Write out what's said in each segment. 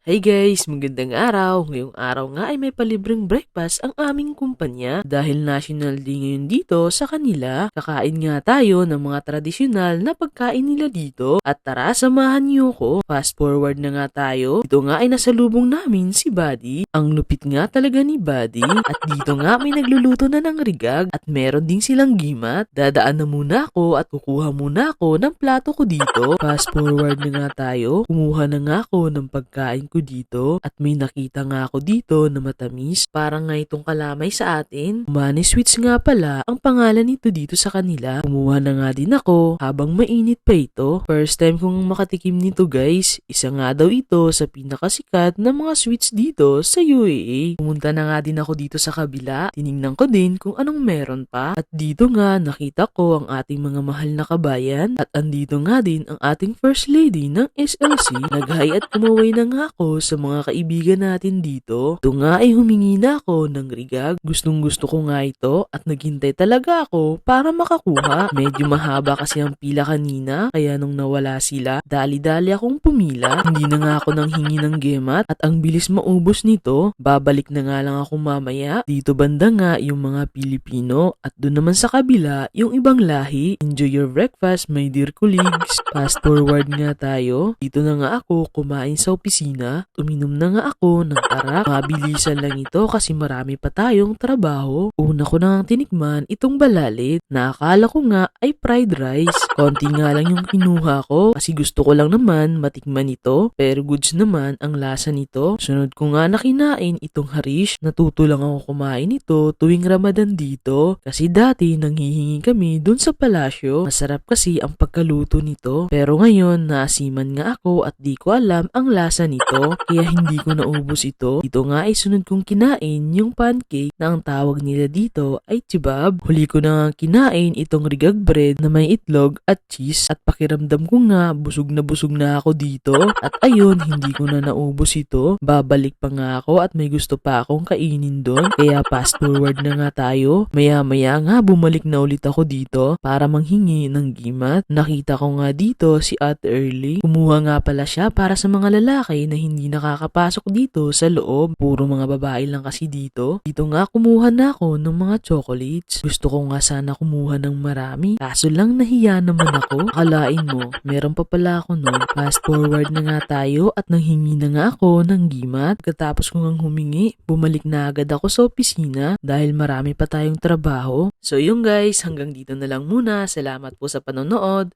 Hey guys, magandang araw. Ngayong araw nga ay may palibreng breakfast ang aming kumpanya. Dahil National Day ngayon dito sa kanila, kakain nga tayo ng mga tradisyonal na pagkain nila dito. At tara, samahan niyo ko. Fast forward na nga tayo. Dito nga ay nasalubong namin si Buddy. Ang lupit nga talaga ni Buddy. At dito nga may nagluluto na ng rigag at meron ding silang gimat. Dadaan na muna ako at kukuha muna ako ng plato ko dito. Fast forward na nga tayo. Kumuha na nga ako ng pagkain ko dito at may nakita nga ako dito na matamis, parang nga itong kalamay sa atin. Umani sweets nga pala ang pangalan nito dito sa kanila. Kumuha na nga din ako habang mainit pa ito. First time kong makatikim nito guys. Isa nga daw ito sa pinakasikat na mga sweets dito sa UAE. Pumunta na nga din ako dito sa kabila. Tiningnan ko din kung anong meron pa. At dito nga nakita ko ang ating mga mahal na kabayan at andito nga din ang ating first lady ng SLC. Nag-hi at kumaway na nga ako sa mga kaibigan natin dito. Ito nga ay humingi na ako ng rigag. Gustong gusto ko nga ito at naghintay talaga ako para makakuha. Medyo mahaba kasi ang pila kanina kaya nung nawala sila, dali-dali akong pumila. Hindi na nga ako nang hingi ng gemat at ang bilis maubos nito. Babalik na nga lang ako mamaya. Dito banda nga yung mga Pilipino at doon naman sa kabila yung ibang lahi. Enjoy your breakfast my dear colleagues. Fast forward nga tayo. Dito na nga ako kumain sa opisina. Uminom na nga ako ng tarak. Mabilisan lang ito kasi marami pa tayong trabaho. Una ko na nga tinikman itong balalit na akala ko nga ay fried rice. Konti nga lang yung kinuha ko kasi gusto ko lang naman matikman ito. Pero goods naman ang lasa nito. Sunod ko nga na kinain itong harish. Natuto lang ako kumain ito tuwing Ramadan dito. Kasi dati nanghihingi kami dun sa palasyo. Masarap kasi ang pagkaluto nito. Pero ngayon naasiman nga ako at di ko alam ang lasa nito. Kaya hindi ko naubos ito. Ito nga ay sunod kong kinain yung pancake na ang tawag nila dito ay chibab. Huli ko na kinain itong rigag bread na may itlog at cheese at pakiramdam ko nga busog na ako dito. At ayun, hindi ko na naubos ito. Babalik pa nga ako at may gusto pa akong kainin doon. Kaya fast forward na nga tayo. Maya-maya nga bumalik na ulit ako dito para manghingi ng gimat. Nakita ko nga dito si Ate Early. Kumuha nga pala siya para sa mga lalaki na hindi nakakapasok dito sa loob. Puro mga babae lang kasi dito. Dito nga kumuha na ako ng mga chocolates. Gusto ko nga sana kumuha ng marami. Kaso lang nahiya naman ako. Akalain mo, meron pa pala ako nun. Fast forward na nga tayo at nanghingi na nga ako ng gimat. Pagkatapos ko ngang humingi, bumalik na agad ako sa opisina dahil marami pa tayong trabaho. So yung guys, hanggang dito na lang muna. Salamat po sa panonood.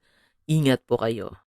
Ingat po kayo.